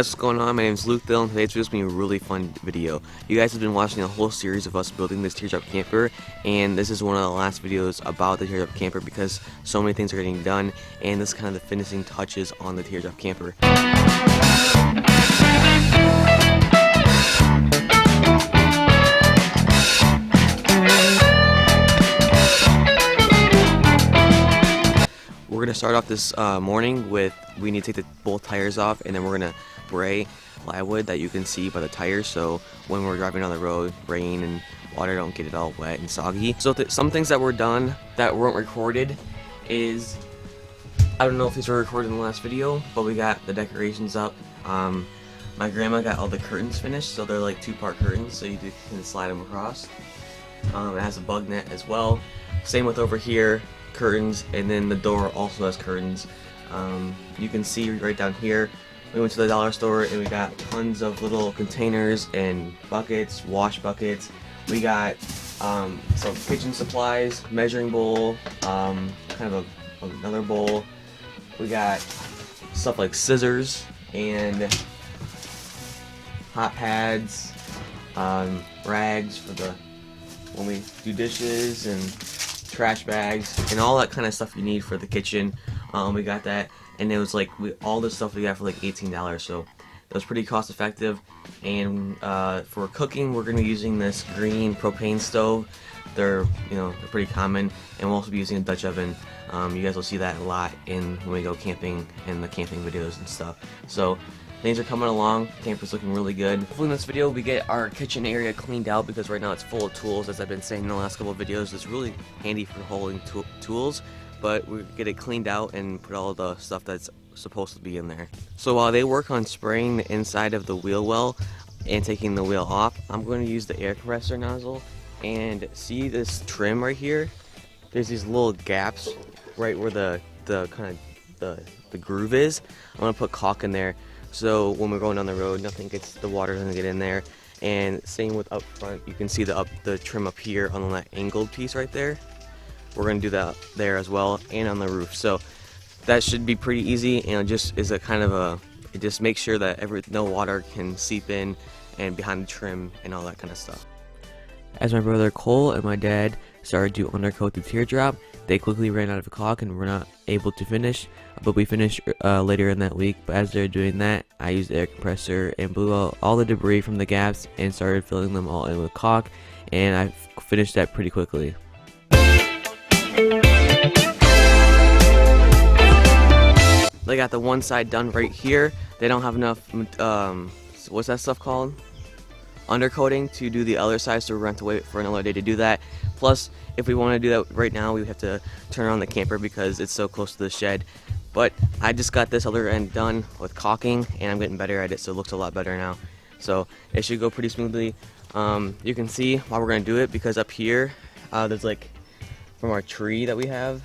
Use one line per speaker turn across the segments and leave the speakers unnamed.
What's going on? My name is Thill, and today it's just going to be a really fun video. You guys have been watching a whole series of us building this teardrop camper, and this is one of the last videos about the teardrop camper because so many things are getting done, and this is kind of the finishing touches on the teardrop camper. We're going to start off this morning with, we need to take both tires off, and then we're going to spray plywood that you can see by the tires, so when we're driving on the road, rain and water don't get it all wet and soggy. So some things that were done that weren't recorded is, I don't know if these were recorded in the last video, but we got the decorations up. My grandma got all the curtains finished, so they're like two-part curtains, so you can slide them across. It has a bug net as well. Same with over here, curtains, and then the door also has curtains. You can see right down here, we went to the dollar store and we got tons of little containers and buckets, wash buckets. We got some kitchen supplies, measuring bowl, kind of another bowl. We got stuff like scissors and hot pads, rags for when we do dishes, and trash bags and all that kind of stuff you need for the kitchen. We got that, and it was like all this stuff we got for like $18, so it was pretty cost effective. And for cooking, we're gonna be using this green propane stove. They're pretty common, and we'll also be using a Dutch oven. You guys will see that a lot when we go camping and the camping videos and stuff. So things are coming along. Camper's looking really good. Hopefully in this video we get our kitchen area cleaned out, because right now it's full of tools, as I've been saying in the last couple of videos. It's really handy for holding tools, but we get it cleaned out and put all the stuff that's supposed to be in there. So while they work on spraying the inside of the wheel well and taking the wheel off, I'm going to use the air compressor nozzle. And see this trim right here? There's these little gaps right where the groove is. I'm gonna put caulk in there, so when we're going down the road, the water doesn't get in there. And same with up front, you can see the trim up here on that angled piece right there. We're gonna do that there as well, and on the roof. So that should be pretty easy, and it just is it just makes sure that no water can seep in and behind the trim and all that kind of stuff. As my brother Cole and my dad started to undercoat the teardrop, they quickly ran out of caulk and were not able to finish, but we finished later in that week. But as they're doing that, I used the air compressor and blew out all the debris from the gaps and started filling them all in with caulk, and I finished that pretty quickly. They got the one side done right here. They don't have enough, what's that stuff called? Undercoating to do the other side, so we're going to have to wait for another day to do that. Plus, if we want to do that right now, we have to turn on the camper because it's so close to the shed. But I just got this other end done with caulking, and I'm getting better at it, so it looks a lot better now. So it should go pretty smoothly. You can see why we're going to do it, because up here, there's like, from our tree that we have,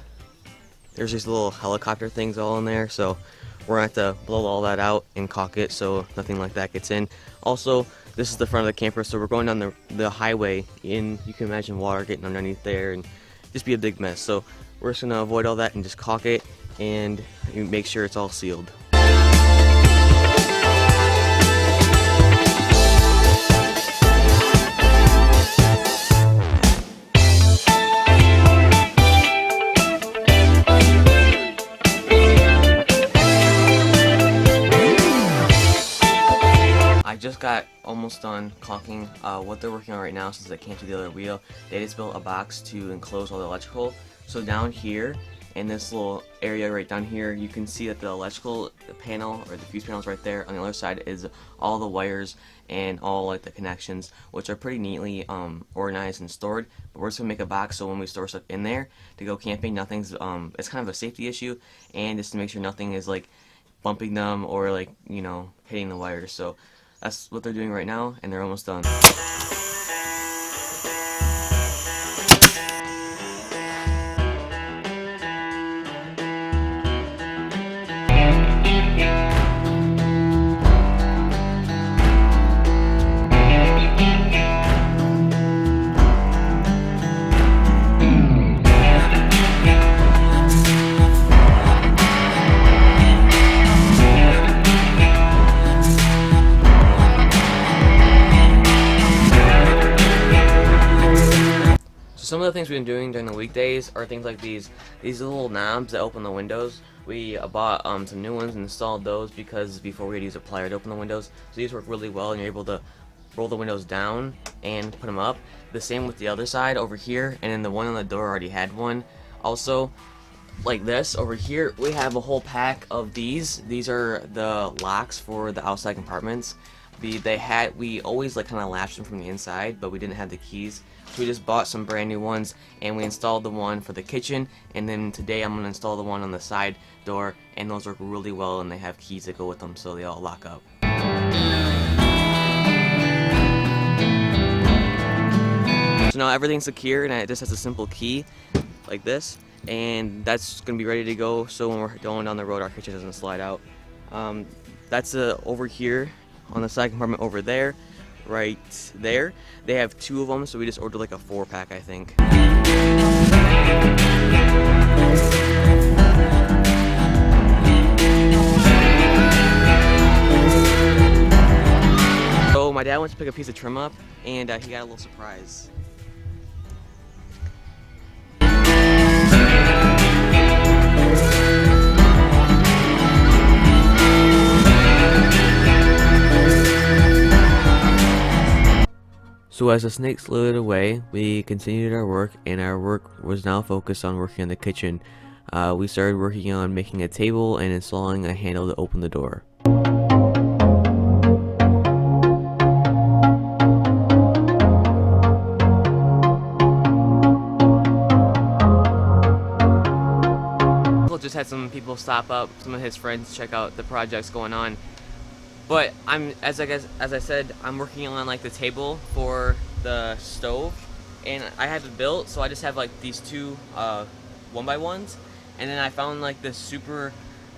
there's these little helicopter things all in there, so we're going to have to blow all that out and caulk it so nothing like that gets in. Also, this is the front of the camper, so we're going down the highway, and you can imagine water getting underneath there and just be a big mess. So we're just going to avoid all that and just caulk it and make sure it's all sealed. I just got almost done caulking. What they're working on right now, since I can't do the other wheel, they just built a box to enclose all the electrical. So down here, in this little area right down here, you can see that the electrical panel, or the fuse panel, is right there. On the other side is all the wires and all like the connections, which are pretty neatly organized and stored. But we're just gonna make a box so when we store stuff in there to go camping, nothing's it's kind of a safety issue, and just to make sure nothing is like bumping them or like hitting the wires. So that's what they're doing right now, and they're almost done. So some of the things we've been doing during the weekdays are things like these little knobs that open the windows. We bought some new ones and installed those because before we had used a plier to open the windows. So these work really well, and you're able to roll the windows down and put them up. The same with the other side over here, and then the one on the door already had one. Also, like this over here, we have a whole pack of these. These are the locks for the outside compartments. We always like kind of latched them from the inside, but we didn't have the keys. So we just bought some brand new ones, and we installed the one for the kitchen, and then today I'm gonna install the one on the side door, and those work really well, and they have keys that go with them, so they all lock up. So now everything's secure, and it just has a simple key like this, and that's gonna be ready to go, so when we're going down the road our kitchen doesn't slide out. That's over here on the side compartment over there, right there. They have 2 of them, so we just ordered like a 4-pack, I think. So my dad went to pick a piece of trim up, and he got a little surprise. So as the snake slithered away, we continued our work, and our work was now focused on working on the kitchen. We started working on making a table and installing a handle to open the door. Just had some people stop up, some of his friends, check out the projects going on. But as I said, I'm working on like the table for the stove, and I have it built, so I just have like these 2 1x1s, and then I found like this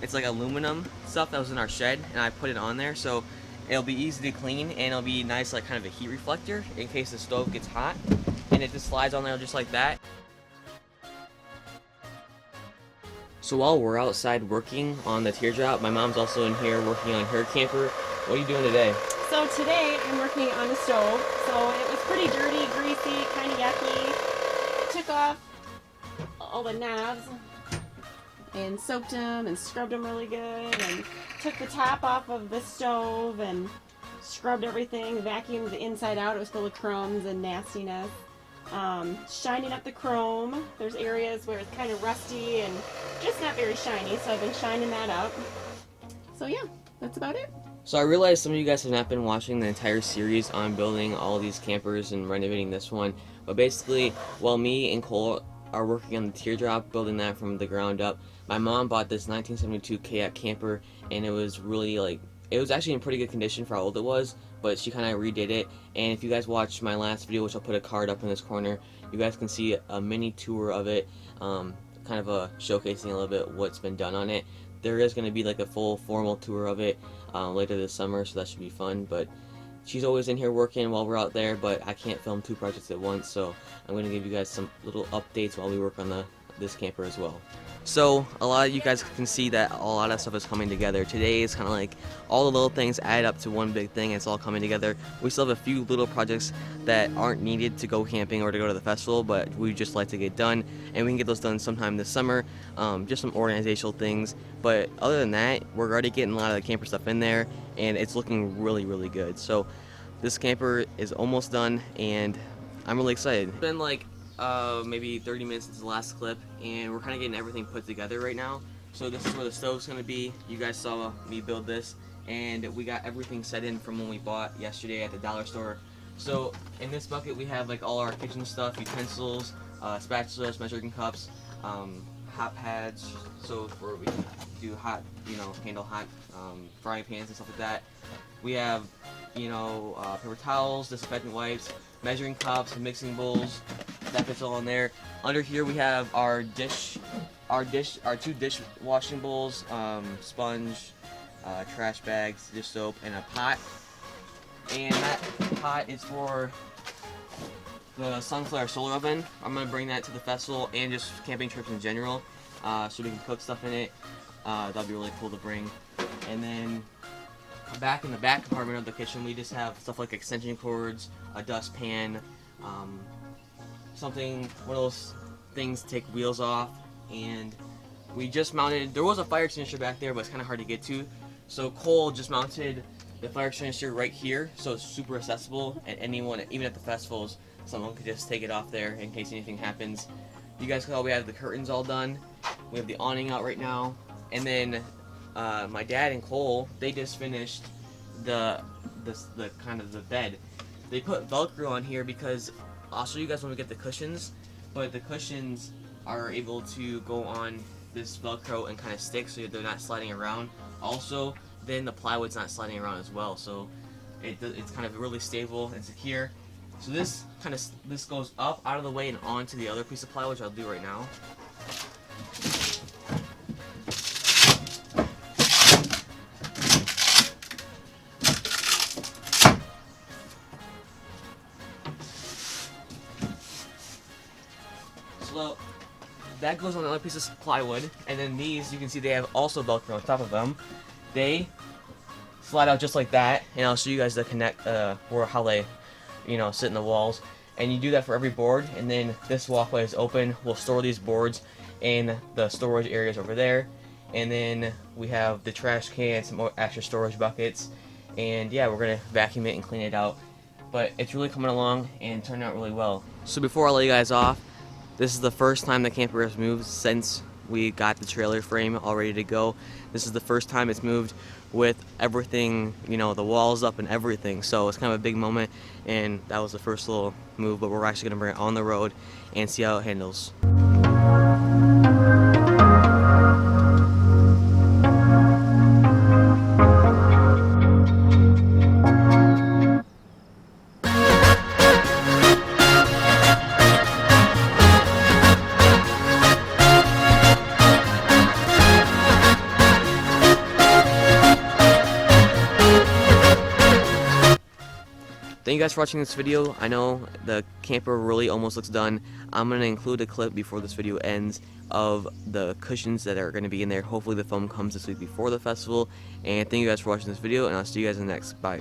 it's like aluminum stuff that was in our shed, and I put it on there, so it'll be easy to clean, and it'll be nice, like kind of a heat reflector in case the stove gets hot, and it just slides on there just like that. So while we're outside working on the teardrop, my mom's also in here working on her camper. What are you doing today?
So today I'm working on the stove. So it was pretty dirty, greasy, kind of yucky. Took off all the knobs and soaked them and scrubbed them really good, and took the top off of the stove and scrubbed everything, vacuumed the inside out. It was full of crumbs and nastiness. Shining up the chrome. There's areas where it's kind of rusty and just not very shiny, so I've been shining that up. So yeah, that's about it.
So I realize some of you guys have not been watching the entire series on building all these campers and renovating this one, but basically while me and Cole are working on the teardrop, building that from the ground up, my mom bought this 1972 kayak camper, and it was really it was actually in pretty good condition for how old it was, but she kind of redid it. And if you guys watched my last video, which I'll put a card up in this corner, you guys can see a mini tour of it, kind of showcasing a little bit what's been done on it. There is going to be like a full formal tour of it later this summer, so that should be fun. But she's always in here working while we're out there, but I can't film 2 projects at once, so I'm going to give you guys some little updates while we work on this camper as well. So a lot of you guys can see that a lot of stuff is coming together. Today is kind of like all the little things add up to one big thing, and it's all coming together. We still have a few little projects that aren't needed to go camping or to go to the festival, but we just like to get done, and we can get those done sometime this summer. Just some organizational things, but other than that, we're already getting a lot of the camper stuff in there, and it's looking really, really good. So this camper is almost done, and I'm really excited. It's been like maybe 30 minutes since the last clip, and we're kind of getting everything put together right now. So this is where the stove's going to be. You guys saw me build this, and we got everything set in from when we bought yesterday at the dollar store. So in this bucket we have like all our kitchen stuff, utensils, spatulas, measuring cups, hot pads, so where we can do hot, handle hot frying pans and stuff like that. We have, paper towels, disinfectant wipes, measuring cups, mixing bowls. That fits all in there. Under here we have our 2 dish washing bowls, sponge, trash bags, dish soap, and a pot. And that pot is for the sunflower solar oven. I'm gonna bring that to the festival and just camping trips in general, so we can cook stuff in it. That'd be really cool to bring. And then back in the back compartment of the kitchen, we just have stuff like extension cords, a dustpan, one of those things to take wheels off, and we just mounted. There was a fire extinguisher back there, but it's kind of hard to get to. So Cole just mounted the fire extinguisher right here, so it's super accessible, and anyone, even at the festivals, someone could just take it off there in case anything happens. You guys saw we have the curtains all done. We have the awning out right now, and then my dad and Cole, they just finished the kind of the bed. They put Velcro on here because I'll show you guys when we get the cushions, but the cushions are able to go on this Velcro and kind of stick so they're not sliding around. Also, then the plywood's not sliding around as well, so it's kind of really stable and secure. So this goes up out of the way and onto the other piece of plywood, which I'll do right now. So that goes on the other piece of plywood, and then these, you can see they have also Velcro on top of them. They slide out just like that, and I'll show you guys the how they, sit in the walls. And you do that for every board, and then this walkway is open. We'll store these boards in the storage areas over there, and then we have the trash cans, some more extra storage buckets, and yeah, we're gonna vacuum it and clean it out. But it's really coming along and turned out really well. So before I let you guys off, this is the first time the camper has moved since we got the trailer frame all ready to go. This is the first time it's moved with everything, the walls up and everything. So it's kind of a big moment, and that was the first little move, but we're actually gonna bring it on the road and see how it handles. Thank you guys for watching this video. I know the camper really almost looks done. I'm going to include a clip before this video ends of the cushions that are going to be in there. Hopefully the foam comes this week before the festival. And thank you guys for watching this video, and I'll see you guys in the next. Bye.